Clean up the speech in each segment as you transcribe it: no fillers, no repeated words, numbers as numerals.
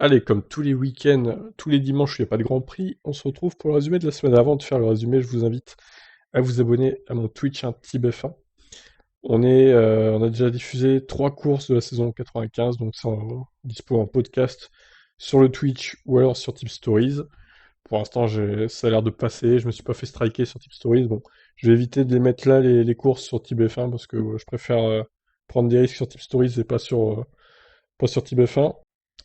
Allez, comme tous les week-ends, tous les dimanches où il n'y a pas de Grand Prix, on se retrouve pour le résumé de la semaine. Avant de faire le résumé, je vous invite à vous abonner à mon Twitch, TibF1. On a déjà diffusé 3 courses de la saison 95, donc c'est dispo en podcast sur le Twitch ou alors sur Tip Stories. Pour l'instant, ça a l'air de passer, je me suis pas fait striker sur Tip Stories. Bon, je vais éviter de les mettre là, les courses sur TibF1, parce que je préfère prendre des risques sur Tip Stories et pas sur TibF1.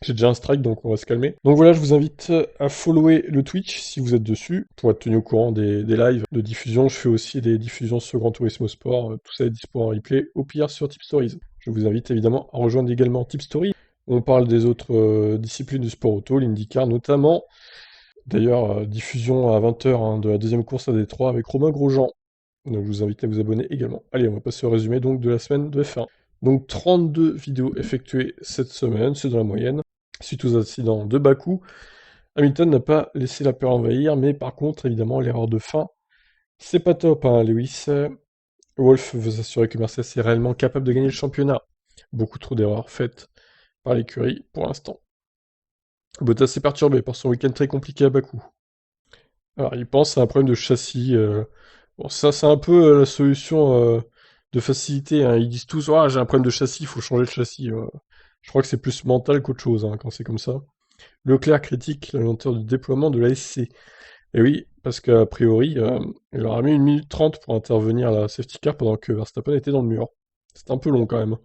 J'ai déjà un strike, donc on va se calmer. Donc voilà, je vous invite à follower le Twitch si vous êtes dessus, pour être tenu au courant des lives de diffusion. Je fais aussi des diffusions sur Gran Turismo Sport, tout ça est dispo en replay, au pire sur Tipstories. Je vous invite évidemment à rejoindre également Tipstory. On parle des autres disciplines du sport auto, l'IndyCar notamment. D'ailleurs, diffusion à 20h de la deuxième course à Détroit avec Romain Grosjean. Donc je vous invite à vous abonner également. Allez, on va passer au résumé donc de la semaine de F1. Donc 32 vidéos effectuées cette semaine, c'est dans la moyenne. Suite aux accidents de Bakou, Hamilton n'a pas laissé la peur envahir, mais par contre, évidemment, l'erreur de fin, c'est pas top, hein, Lewis. Wolf veut s'assurer que Mercedes est réellement capable de gagner le championnat. Beaucoup trop d'erreurs faites par l'écurie pour l'instant. Bottas est perturbé par son week-end très compliqué à Bakou. Alors, il pense à un problème de châssis. Bon, ça, c'est un peu la solution de facilité, hein. Ils disent tous, ah, j'ai un problème de châssis, il faut changer le châssis. Je crois que c'est plus mental qu'autre chose, hein, quand c'est comme ça. Leclerc critique la lenteur du déploiement de la SC. Et oui, parce qu'a priori, il leur a mis 1 minute 30 pour intervenir à la safety car pendant que Verstappen était dans le mur. C'est un peu long quand même.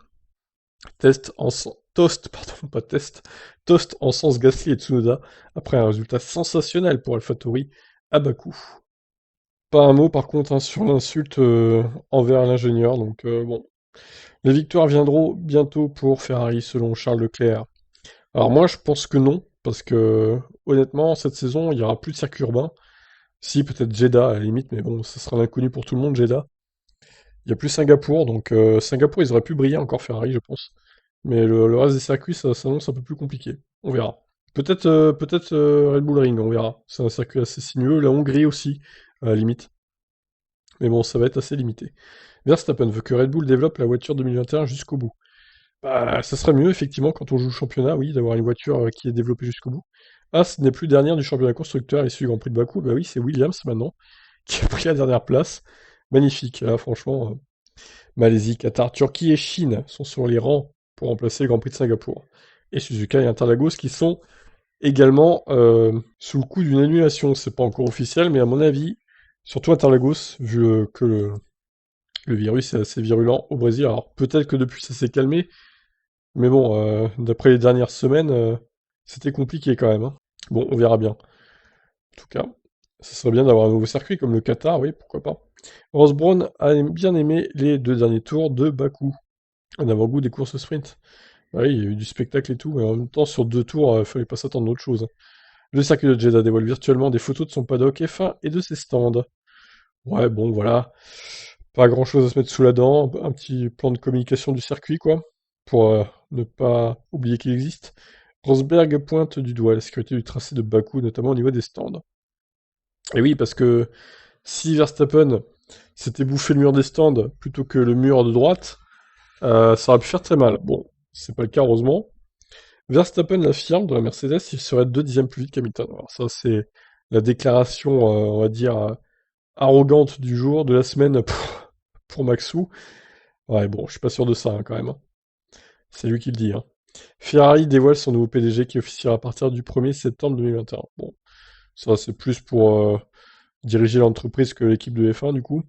Toast, pardon, pas test. Toast en sens Gasly et Tsunoda, après un résultat sensationnel pour AlphaTauri à Bakou. Pas un mot par contre, hein, sur l'insulte envers l'ingénieur, donc bon. Les victoires viendront bientôt pour Ferrari selon Charles Leclerc. Alors moi je pense que non, parce que honnêtement cette saison il n'y aura plus de circuit urbain. Si peut-être Jeddah à la limite, mais bon ça sera l'inconnu pour tout le monde Jeddah. Il n'y a plus Singapour, donc Singapour ils auraient pu briller encore Ferrari je pense. Mais le reste des circuits ça s'annonce un peu plus compliqué. On verra. Peut-être Red Bull Ring, on verra. C'est un circuit assez sinueux, la Hongrie aussi, à la limite. Mais bon, ça va être assez limité. Verstappen veut que Red Bull développe la voiture 2021 jusqu'au bout. Bah, ça serait mieux, effectivement, quand on joue le championnat, oui, d'avoir une voiture qui est développée jusqu'au bout. As n'est plus dernière du championnat constructeur issu du Grand Prix de Bakou. Bah oui, c'est Williams maintenant qui a pris la dernière place. Magnifique, là, franchement. Malaisie, Qatar, Turquie et Chine sont sur les rangs pour remplacer le Grand Prix de Singapour. Et Suzuka et Interlagos qui sont également sous le coup d'une annulation. C'est pas encore officiel, mais à mon avis, surtout Interlagos, vu que le virus est assez virulent au Brésil. Alors peut-être que depuis ça s'est calmé, mais bon, d'après les dernières semaines, c'était compliqué quand même, hein. Bon, on verra bien. En tout cas, ça serait bien d'avoir un nouveau circuit comme le Qatar, oui, pourquoi pas. Ross Brown a bien aimé les 2 derniers tours de Bakou, un avant-goût des courses sprint. Bah oui, il y a eu du spectacle et tout, mais en même temps, sur 2 tours, fallait pas s'attendre à autre chose. Le circuit de Jeddah dévoile virtuellement des photos de son paddock F1 et de ses stands. Ouais, bon, voilà. Pas grand-chose à se mettre sous la dent, un petit plan de communication du circuit, quoi, pour ne pas oublier qu'il existe. Rosberg pointe du doigt la sécurité du tracé de Bakou, notamment au niveau des stands. Et oui, parce que si Verstappen s'était bouffé le mur des stands plutôt que le mur de droite, ça aurait pu faire très mal. Bon, c'est pas le cas, heureusement. Verstappen l'affirme, dans la Mercedes, il serait 2 dixièmes plus vite qu'Hamilton. Alors ça, c'est la déclaration, on va dire, arrogante du jour, de la semaine pour Maxou. Ouais, bon, je suis pas sûr de ça, hein, quand même, hein. C'est lui qui le dit, hein. Ferrari dévoile son nouveau PDG qui officiera à partir du 1er septembre 2021. Bon, ça c'est plus pour diriger l'entreprise que l'équipe de F1 du coup.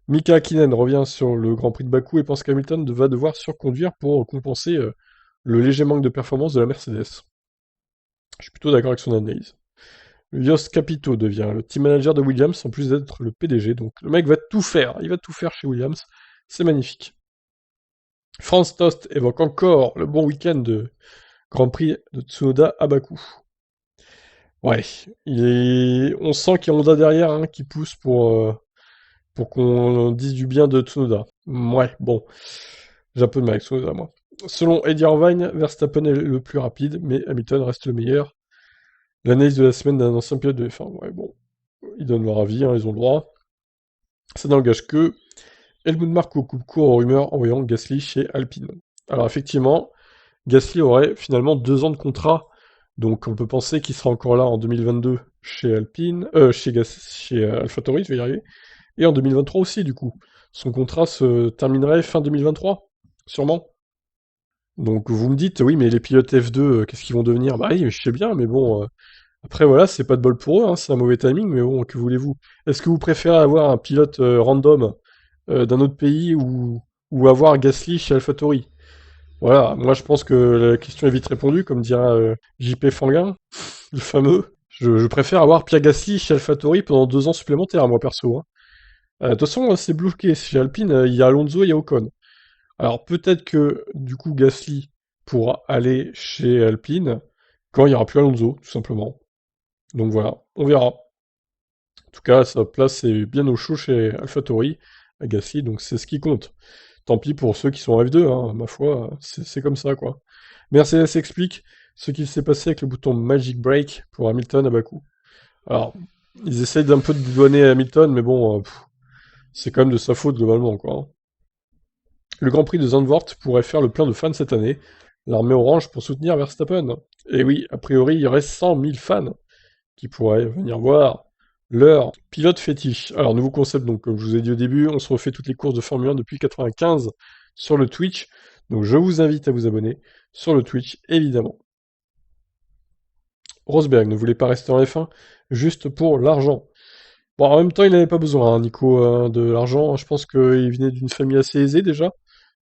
Mika Hakkinen revient sur le Grand Prix de Bakou et pense qu'Hamilton va devoir surconduire pour compenser le léger manque de performance de la Mercedes. Je suis plutôt d'accord avec son analyse. Jost Capito devient le team manager de Williams en plus d'être le PDG, donc le mec va tout faire, il va tout faire chez Williams, c'est magnifique. Franz Tost évoque encore le bon week-end de Grand Prix de Tsunoda à Bakou. Ouais, on sent qu'il y a Honda derrière, hein, qui pousse pour qu'on dise du bien de Tsunoda. Ouais, bon, j'ai un peu de mal avec Tsunoda, moi. Selon Eddie Irvine, Verstappen est le plus rapide, mais Hamilton reste le meilleur. L'analyse de la semaine d'un ancien pilote de F1. Ouais, bon, ils donnent leur avis, hein, ils ont le droit. Ça n'engage que Helmut Marko coupe court aux rumeurs envoyant Gasly chez Alpine. Alors effectivement, Gasly aurait finalement 2 ans de contrat Donc on peut penser qu'il sera encore là en 2022 chez Alpine, chez AlphaTauri, je vais y arriver, et en 2023 aussi du coup. Son contrat se terminerait fin 2023, sûrement. Donc vous me dites, oui, mais les pilotes F2, qu'est-ce qu'ils vont devenir? Bah oui, je sais bien, mais bon, après voilà, c'est pas de bol pour eux, hein, c'est un mauvais timing, mais bon, que voulez-vous? Est-ce que vous préférez avoir un pilote random d'un autre pays ou avoir Gasly chez AlphaTauri? Voilà, moi je pense que la question est vite répondue, comme dira JP Fanguin, le fameux. Je préfère avoir Pierre Gasly chez AlphaTauri pendant 2 ans supplémentaires, moi perso, hein. De toute façon, c'est bloqué. Chez Alpine, il y a Alonso, il y a Ocon. Alors peut-être que du coup Gasly pourra aller chez Alpine quand il n'y aura plus Alonso, tout simplement. Donc voilà, on verra. En tout cas, sa place est bien au chaud chez AlphaTauri, à Gasly, donc c'est ce qui compte. Tant pis pour ceux qui sont en F2, hein, ma foi, c'est comme ça, quoi. Mercedes explique ce qu'il s'est passé avec le bouton Magic Break pour Hamilton à Bakou. Alors, ils essayent d'un peu de dédouaner Hamilton, mais bon, c'est quand même de sa faute globalement, quoi, hein. Le Grand Prix de Zandvoort pourrait faire le plein de fans cette année. L'armée orange pour soutenir Verstappen. Et oui, a priori, il y aurait 100 000 fans qui pourraient venir voir leur pilote fétiche. Alors, nouveau concept, donc, comme je vous ai dit au début, on se refait toutes les courses de Formule 1 depuis 95 sur le Twitch. Donc, je vous invite à vous abonner sur le Twitch, évidemment. Rosberg ne voulait pas rester en F1 juste pour l'argent. Bon, en même temps, il n'avait pas besoin, hein, Nico, de l'argent. Je pense qu'il venait d'une famille assez aisée déjà,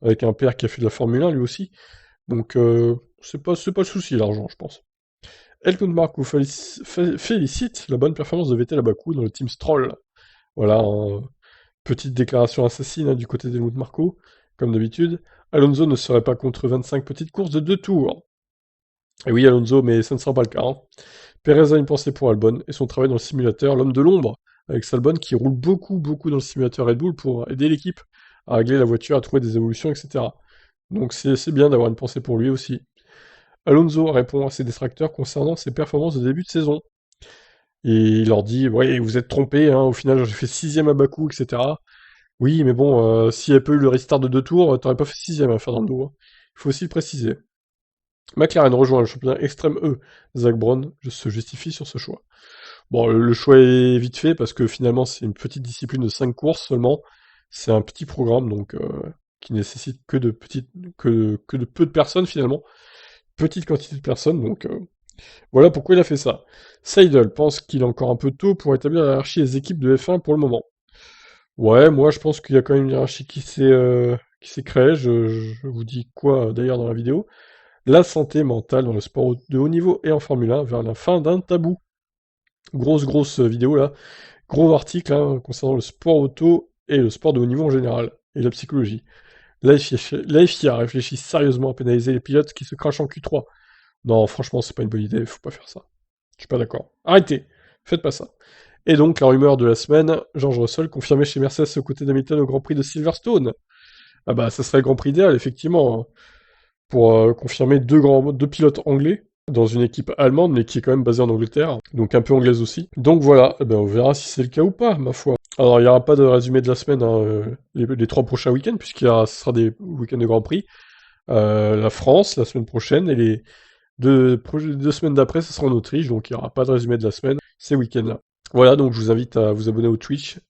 avec un père qui a fait de la Formule 1 lui aussi. Donc, c'est pas le souci, l'argent, je pense. Helmut Marko félicite la bonne performance de Vettel à Bakou dans le team Stroll. Voilà, petite déclaration assassine hein, du côté d'Helmut Marko, comme d'habitude. Alonso ne serait pas contre 25 petites courses de 2 tours. Et oui, Alonso, mais ça ne sera pas le cas, hein. Perez a une pensée pour Albon et son travail dans le simulateur, l'homme de l'ombre, avec Albon qui roule beaucoup, beaucoup dans le simulateur Red Bull pour aider l'équipe à régler la voiture, à trouver des évolutions, etc. Donc c'est bien d'avoir une pensée pour lui aussi. Alonso répond à ses détracteurs concernant ses performances de début de saison. Et il leur dit, ouais, vous êtes trompés, hein, au final j'ai fait 6ème à Bakou, etc. Oui, mais bon, s'il n'y avait pas eu le restart de 2 tours, t'aurais pas fait 6ème à Fernando, hein. Il faut aussi le préciser. McLaren rejoint le championnat Extrême E. Zach Brown se justifie sur ce choix. Bon, le choix est vite fait parce que finalement c'est une petite discipline de 5 courses seulement. C'est un petit programme donc qui nécessite que de peu de personnes finalement, petite quantité de personnes donc voilà pourquoi il a fait ça. Seidel pense qu'il est encore un peu tôt pour établir la hiérarchie des équipes de F1 pour le moment. Ouais, moi je pense qu'il y a quand même une hiérarchie qui s'est créée. Je vous dis quoi d'ailleurs dans la vidéo. La santé mentale dans le sport de haut niveau et en Formule 1 vers la fin d'un tabou. Grosse vidéo là. Gros article hein, concernant le sport auto et le sport de haut niveau en général, et la psychologie. La FIA réfléchit sérieusement à pénaliser les pilotes qui se crachent en Q3. Non, franchement, c'est pas une bonne idée, faut pas faire ça. Je suis pas d'accord. Arrêtez, faites pas ça. Et donc, la rumeur de la semaine, George Russell confirmé chez Mercedes aux côtés d'Hamilton au Grand Prix de Silverstone. Ah bah, ça serait le Grand Prix idéal, effectivement, hein, pour confirmer deux pilotes anglais dans une équipe allemande, mais qui est quand même basée en Angleterre, donc un peu anglaise aussi. Donc voilà, eh ben, on verra si c'est le cas ou pas, ma foi. Alors, il n'y aura pas de résumé de la semaine, hein, les 3 prochains week-ends, ce sera des week-ends de Grand Prix. La France, la semaine prochaine, et les 2 semaines d'après, ce sera en Autriche, donc il n'y aura pas de résumé de la semaine, ces week-ends-là. Voilà, donc je vous invite à vous abonner au Twitch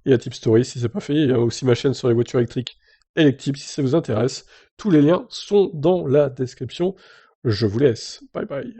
et à Tipstory si c'est pas fait. Il y a aussi ma chaîne sur les voitures électriques et les tips si ça vous intéresse. Tous les liens sont dans la description. Je vous laisse. Bye bye.